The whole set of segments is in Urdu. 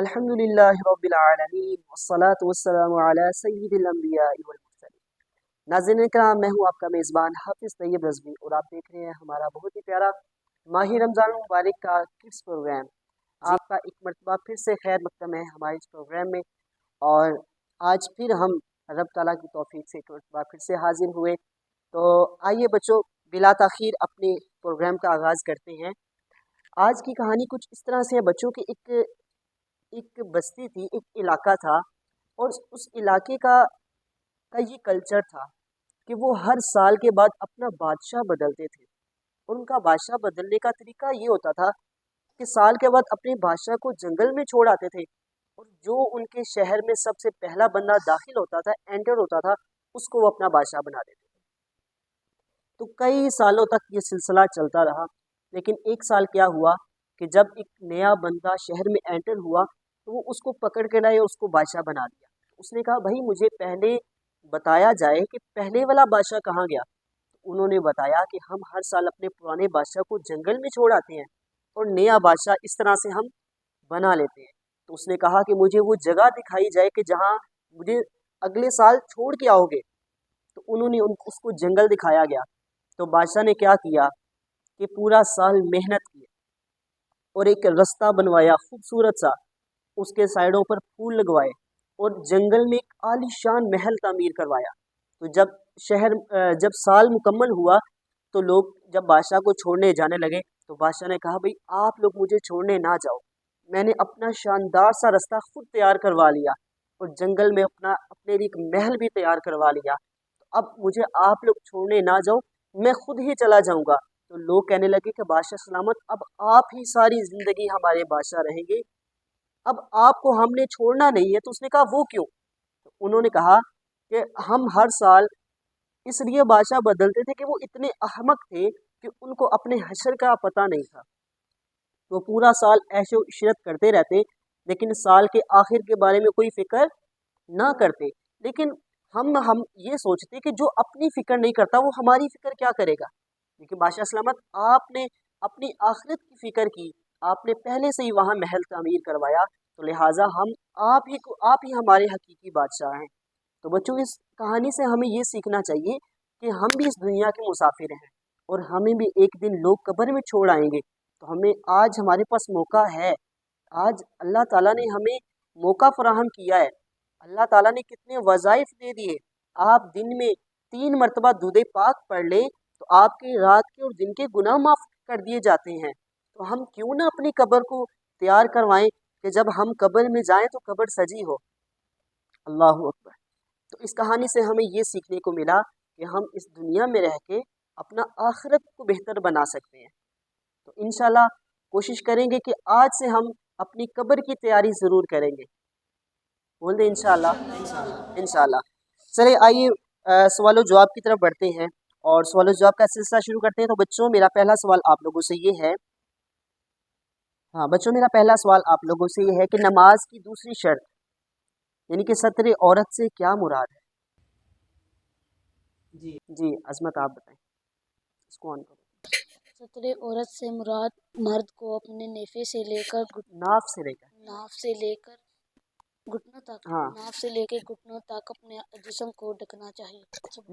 الحمدللہ رب العالمین والصلاة والسلام علی سید الانبیاء والمرسلین۔ ناظرین کرام، میں ہوں آپ کا میزبان حافظ طیب رضوی اور آپ دیکھ رہے ہیں ہمارا بہت ہی پیارا ماہ رمضان المبارک کا کڈس پروگرام۔ آپ کا ایک مرتبہ پھر سے خیر مقدم ہے ہمارے اس پروگرام میں، اور آج پھر ہم رب تعالیٰ کی توفیق سے ایک مرتبہ پھر سے حاضر ہوئے۔ تو آئیے بچوں، بلا تاخیر اپنے پروگرام کا آغاز کرتے ہیں۔ آج کی کہانی کچھ اس طرح سے ہے بچوں کہ ایک بستی تھی، ایک علاقہ تھا، اور اس علاقے کا یہ کلچر تھا کہ وہ ہر سال کے بعد اپنا بادشاہ بدلتے تھے۔ اور ان کا بادشاہ بدلنے کا طریقہ یہ ہوتا تھا کہ سال کے بعد اپنے بادشاہ کو جنگل میں چھوڑ آتے تھے، اور جو ان کے شہر میں سب سے پہلا بندہ داخل ہوتا تھا، انٹر ہوتا تھا، اس کو وہ اپنا بادشاہ بنا دیتے تھے۔ تو کئی سالوں تک یہ سلسلہ چلتا رہا، لیکن ایک سال کیا ہوا کہ جب ایک نیا بندہ شہر میں انٹر ہوا تو وہ اس کو پکڑ کے لائے اور اس کو بادشاہ بنا دیا۔ اس نے کہا بھائی مجھے پہلے بتایا جائے کہ پہلے والا بادشاہ کہاں گیا۔ انہوں نے بتایا کہ ہم ہر سال اپنے پرانے بادشاہ کو جنگل میں چھوڑ آتے ہیں اور نیا بادشاہ اس طرح سے ہم بنا لیتے ہیں۔ تو اس نے کہا کہ مجھے وہ جگہ دکھائی جائے کہ جہاں مجھے اگلے سال چھوڑ کے آؤ گے۔ تو انہوں نے اس کو جنگل دکھایا گیا۔ تو بادشاہ نے کیا کیا کہ پورا سال محنت کی اور ایک رستہ بنوایا خوبصورت سا، اس کے سائڈوں پر پھول لگوائے اور جنگل میں ایک عالی شان محل تعمیر کروایا۔ تو جب سال مکمل ہوا تو لوگ جب بادشاہ کو چھوڑنے جانے لگے تو بادشاہ نے کہا بھئی آپ لوگ مجھے چھوڑنے نہ جاؤ، میں نے اپنا شاندار سا رستہ خود تیار کروا لیا اور جنگل میں اپنے لیے ایک محل بھی تیار کروا لیا، تو اب مجھے آپ لوگ چھوڑنے نہ جاؤ، میں خود ہی چلا جاؤں گا۔ تو لوگ کہنے لگے کہ بادشاہ سلامت، اب آپ ہی ساری زندگی ہمارے بادشاہ رہیں گے، اب آپ کو ہم نے چھوڑنا نہیں ہے۔ تو اس نے کہا وہ کیوں؟ تو انہوں نے کہا کہ ہم ہر سال اس لیے بادشاہ بدلتے تھے کہ وہ اتنے احمق تھے کہ ان کو اپنے حشر کا پتہ نہیں تھا۔ تو پورا سال عیش و عشرت کرتے رہتے، لیکن سال کے آخر کے بارے میں کوئی فکر نہ کرتے۔ لیکن ہم یہ سوچتے کہ جو اپنی فکر نہیں کرتا وہ ہماری فکر کیا کرے گا۔ لیکن بادشاہ سلامت، آپ نے اپنی آخرت کی فکر کی، آپ نے پہلے سے ہی وہاں محل تعمیر کروایا، تو لہٰذا آپ ہی ہمارے حقیقی بادشاہ ہیں۔ تو بچوں، اس کہانی سے ہمیں یہ سیکھنا چاہیے کہ ہم بھی اس دنیا کے مسافر ہیں اور ہمیں بھی ایک دن لوگ قبر میں چھوڑ آئیں گے۔ تو آج ہمارے پاس موقع ہے، آج اللہ تعالیٰ نے ہمیں موقع فراہم کیا ہے۔ اللہ تعالیٰ نے کتنے وظائف دے دیے۔ آپ دن میں 3 مرتبہ درود پاک پڑھ لیں تو آپ کے رات کے اور دن کے گناہ معاف کر دیے جاتے ہیں۔ تو ہم کیوں نہ اپنی قبر کو تیار کروائیں کہ جب ہم قبر میں جائیں تو قبر سجی ہو۔ اللہ اکبر۔ تو اس کہانی سے ہمیں یہ سیکھنے کو ملا کہ ہم اس دنیا میں رہ کے اپنا آخرت کو بہتر بنا سکتے ہیں۔ تو انشاءاللہ کوشش کریں گے کہ آج سے ہم اپنی قبر کی تیاری ضرور کریں گے۔ بول دیں انشاءاللہ۔ انشاءاللہ۔ چلے آئیے سوال و جواب کی طرف بڑھتے ہیں اور سوال و جواب کا سلسلہ شروع کرتے ہیں۔ تو بچوں، میرا پہلا سوال آپ لوگوں سے یہ ہے، میرا پہلا سوال آپ لوگوں سے یہ ہے کہ نماز کی دوسری شرط یعنی کہ ستر عورت سے کیا مراد ہے؟ جی عظمت آپ بتائیں، اس کو آن کرو۔ ستر عورت سے مراد مرد کو اپنے نیفے سے لے کر ناف سے لے کر گھٹنوں تک ہاں، ناف سے لے کے گھٹنوں تک اپنے جسم کو ڈھکنا چاہیے۔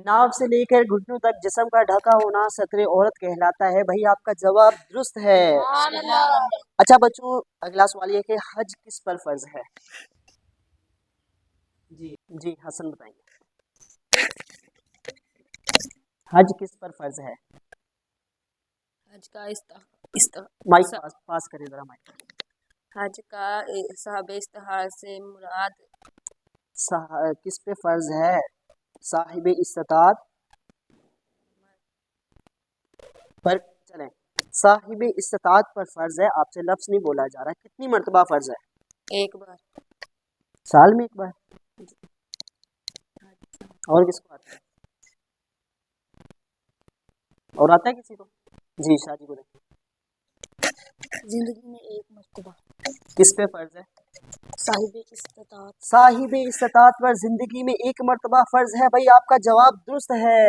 ناف سے لے کر گھٹنوں تک جسم کا ڈھکا ہونا ستر عورت کہلاتا ہے۔ بھائی آپ کا جواب درست ہے۔ اچھا بچوں، اگلا سوال یہ کہ حج کس پر فرض ہے؟ جی حسن بتائیں گے، حج کس پر فرض ہے؟ حج کا مائک پاس کریں ذرا مائک۔ حج کا صاحب استطاعت سے مراد کس پہ فرض ہے؟ صاحب استطاعت پر چلیں، صاحب استطاعت پر فرض ہے۔ آپ سے لفظ نہیں بولا جا رہا، کتنی مرتبہ فرض ہے؟ ایک بار۔ سال میں ایک بار؟ اور کس کو آتا ہے؟ اور آتا ہے کسی کو؟ جی شاہ جی بولیں۔ زندگی میں ایک مرتبہ۔ کس پہ فرض ہے؟ صاحب استطاعت۔ صاحب استطاعت پر زندگی میں ایک مرتبہ فرض ہے۔ بھائی آپ کا جواب درست ہے،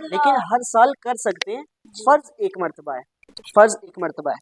لیکن ہر سال کر سکتے ہیں، فرض ایک مرتبہ ہے، فرض ایک مرتبہ ہے۔